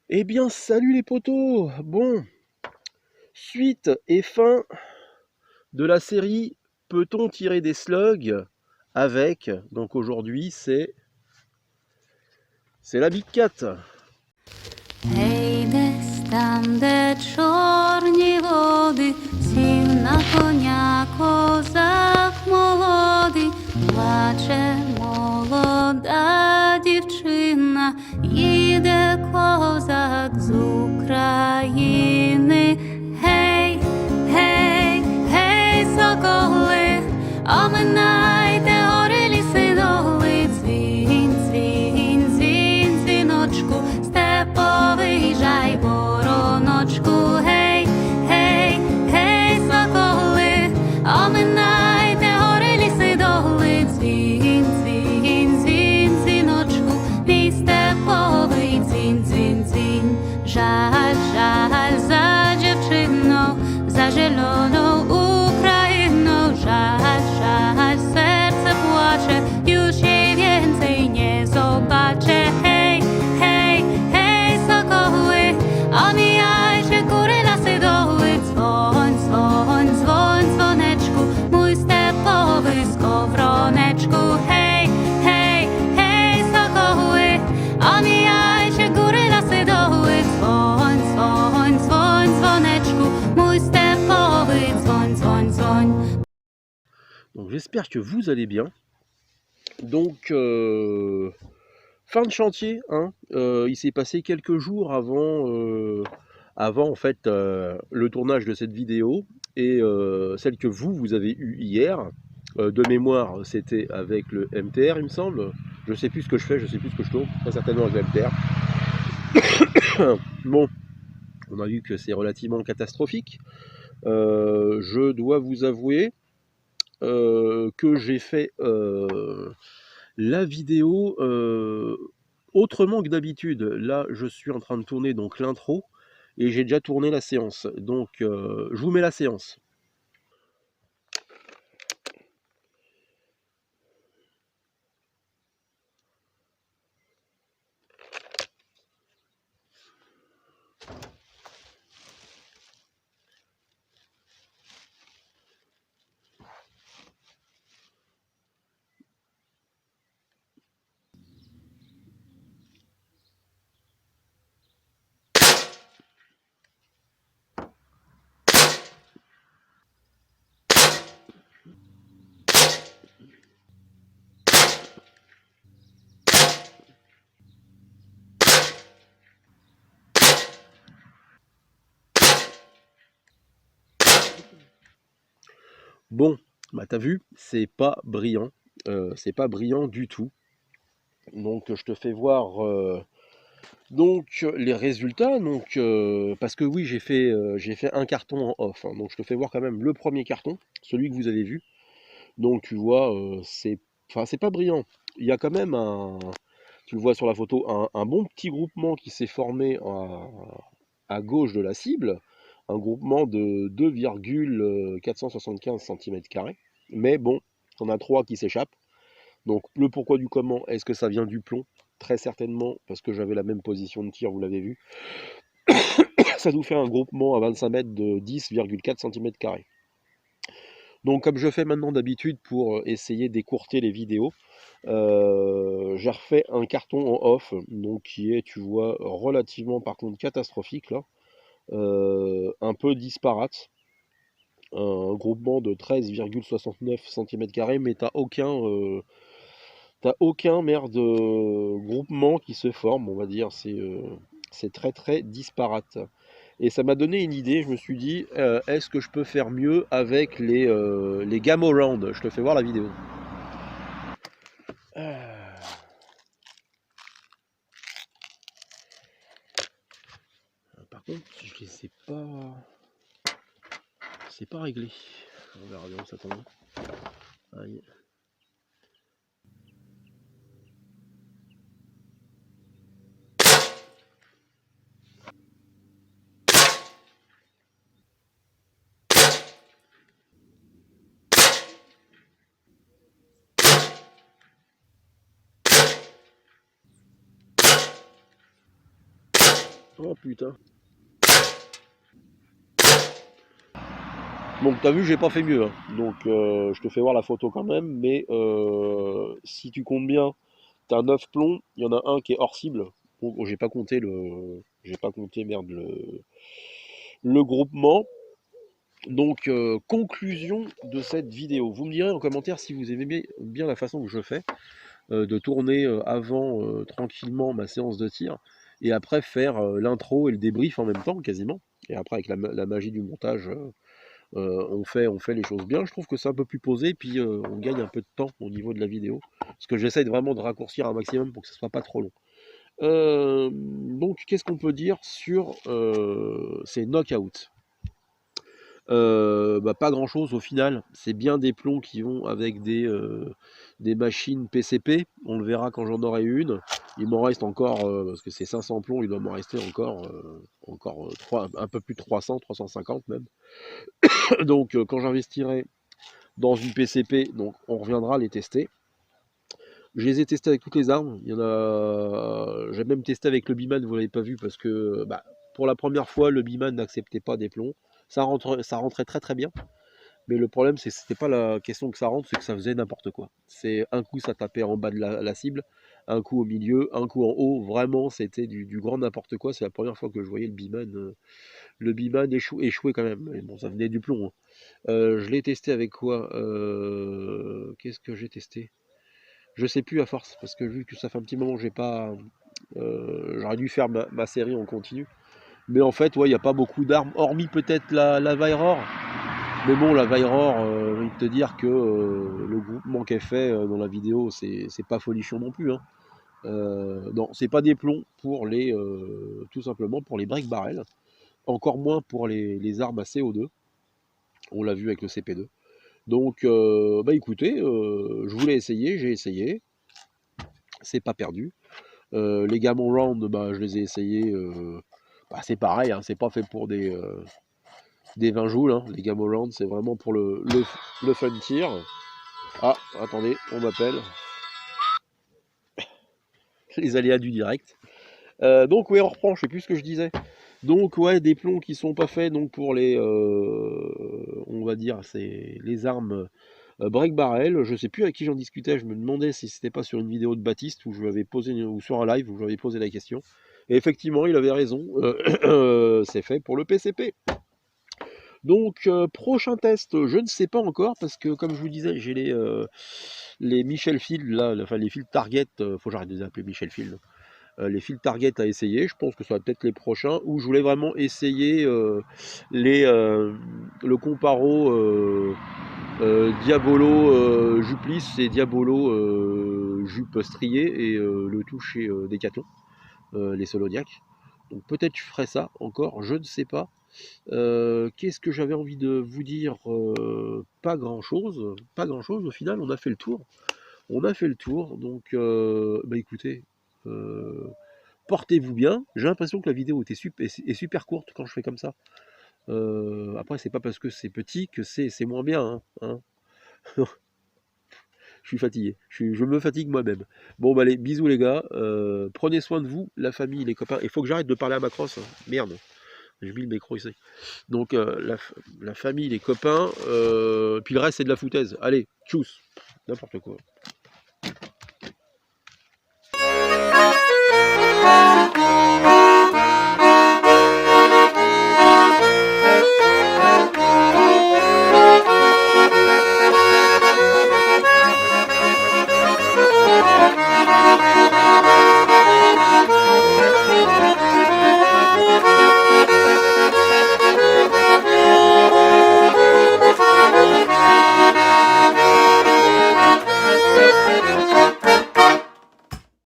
Eh bien, salut les potos. Bon, suite et fin de la série Peut-on tirer des slugs avec, donc aujourd'hui c'est la Big Cat. Гей, десь там, де чорні води, сів на коня козак молодий, плаче молода дівчина, їде козак з України. Гей, гей, гей, соколи, оминайте гори, ліси, доли, дзвін, дзвін, дзвін, дзвіночку, степовий жай, вороночку, гей, гей, гей, соколи, оминайте гори, ліси, доли, дзвін, дзвін, дзвін, дзвіночку, мій степовий дзвін, дзвін, дзвін, жаль, жаль за дівчину, за зелену Україну, жаль, жаль, серце плаче, już jej więcej nie zobaczę. Hej, hej, hej, sokoły, omijajcie góry, lasy, doły, dzwoń, dzwoń, dzwoń, dzwoneczku, mój stepowy skowroneczku. Hej, hej, hej, sokoły, omijajcie góry, lasy, doły, dzwoń, dzwoń, dzwoń, dzwoneczku, mój stepowy dzwoń, dzwoń, dzwoń. Donc j'espère que vous allez bien. Donc fin de chantier, hein. Il s'est passé quelques jours avant en fait le tournage de cette vidéo et celle que vous avez eue hier. De mémoire, c'était avec le MTR, il me semble. Je sais plus ce que je fais, je sais plus ce que je tourne. Très certainement avec le MTR. Bon, on a vu que c'est relativement catastrophique. Je dois vous avouer que j'ai fait la vidéo autrement que d'habitude. Là, je suis en train de tourner donc l'intro et j'ai déjà tourné la séance. Donc, je vous mets la séance. Bon, bah t'as vu, c'est pas brillant. C'est pas brillant du tout. Donc je te fais voir donc les résultats. Donc parce que oui, j'ai fait un carton en off, hein. Donc je te fais voir quand même le premier carton, celui que vous avez vu. Donc tu vois, c'est pas brillant. Il y a quand même tu le vois sur la photo, un bon petit groupement qui s'est formé à gauche de la cible, un groupement de 2,475 cm². Mais bon, on a 3 qui s'échappent. Donc le pourquoi du comment, est-ce que ça vient du plomb? Très certainement, parce que j'avais la même position de tir, vous l'avez vu. Ça nous fait un groupement à 25 mètres de 10,4 cm². Donc comme je fais maintenant d'habitude pour essayer d'écourter les vidéos, j'ai refait un carton en off, donc qui est, tu vois, relativement par contre catastrophique là, un peu disparate, un groupement de 13,69 cm², mais t'as aucun merde groupement qui se forme, on va dire, c'est très très disparate. Et ça m'a donné une idée, je me suis dit, est-ce que je peux faire mieux avec les game around? Je te fais voir la vidéo. Par contre, je les ai pas... C'est pas réglé. On verra bien où ça tombe. Aïe. Oh putain. Donc t'as vu, j'ai pas fait mieux, hein. Donc je te fais voir la photo quand même, mais si tu comptes bien, t'as 9 plombs, il y en a un qui est hors cible. Donc j'ai pas compté j'ai pas compté merde le groupement. Donc conclusion de cette vidéo. Vous me direz en commentaire si vous aimez bien la façon que je fais de tourner avant tranquillement ma séance de tir et après faire l'intro et le débrief en même temps quasiment. Et après avec la magie du montage. On fait les choses bien. Je trouve que c'est un peu plus posé, puis on gagne un peu de temps au niveau de la vidéo. Parce que j'essaye vraiment de raccourcir un maximum pour que ce soit pas trop long. Donc, qu'est-ce qu'on peut dire sur ces knockouts? Pas grand chose au final. C'est bien des plombs qui vont avec des machines PCP. On le verra quand j'en aurai une. Il m'en reste encore, parce que c'est 500 plombs, il doit m'en rester encore un peu plus de 300, 350 même. Donc quand j'investirai dans une PCP, donc on reviendra les tester. Je les ai testés avec toutes les armes. Il y en a. J'ai même testé avec le Biman, vous l'avez pas vu parce que pour la première fois, le Biman n'acceptait pas des plombs. Ça rentrait très très bien. Mais le problème, c'était pas la question que ça rentre, c'est que ça faisait n'importe quoi. C'est un coup ça tapait en bas de la cible, un coup au milieu, un coup en haut. Vraiment, c'était du grand n'importe quoi. C'est la première fois que je voyais le Biman échouer quand même. Mais bon, ça venait du plomb, hein. Je l'ai testé avec quoi? Qu'est-ce que j'ai testé? Je sais plus à force, parce que vu que ça fait un petit moment que j'ai pas. J'aurais dû faire ma série en continu. Mais en fait, ouais, il n'y a pas beaucoup d'armes, hormis peut-être la Vairor. Mais bon, la Vairor, j'ai envie de te dire que le groupement qu'elle fait dans la vidéo, c'est pas folichon non plus, hein. Non, c'est pas des plombs pour tout simplement pour les break barrels. Encore moins pour les armes à CO2. On l'a vu avec le CP2. Donc, écoutez, je voulais essayer, j'ai essayé, c'est pas perdu. Les Gammon Round, je les ai essayés, c'est pareil, hein, c'est pas fait pour des 20 joules, hein. Les Gammon Round, c'est vraiment pour le fun tir. Ah, attendez, on m'appelle. Les aléas du direct. Donc, oui, on reprend, je sais plus ce que je disais. Donc, ouais, des plombs qui sont pas faits donc pour on va dire, c'est les armes. Break Barrel, je sais plus à qui j'en discutais, je me demandais si c'était pas sur une vidéo de Baptiste où je lui avais posé, ou sur un live où je lui avais posé la question. Et effectivement, il avait raison, c'est fait pour le PCP. Donc, prochain test, je ne sais pas encore, parce que comme je vous disais, j'ai les Michel Field, là, enfin les Field Target, faut que j'arrête de les appeler Michel Field. Les Field Target à essayer, je pense que ça va peut-être les prochains, où je voulais vraiment essayer le comparo Diabolo Juplis et Diabolo Jupe striée et le tout chez Decathlon, les Soloniacs. Donc peut-être je ferai ça encore, je ne sais pas. Qu'est-ce que j'avais envie de vous dire? Pas grand-chose, pas grand-chose. Au final, on a fait le tour. On a fait le tour, donc écoutez, portez-vous bien. J'ai l'impression que la vidéo est super courte quand je fais comme ça. Après, c'est pas parce que c'est petit que c'est moins bien, hein. Je suis fatigué, je me fatigue moi-même. Bon, allez, bisous les gars, prenez soin de vous, la famille, les copains. Il faut que j'arrête de parler à ma crosse, hein. Merde, j'ai mis le micro ici. Donc, la famille, les copains, puis le reste, c'est de la foutaise. Allez, tchuss, n'importe quoi.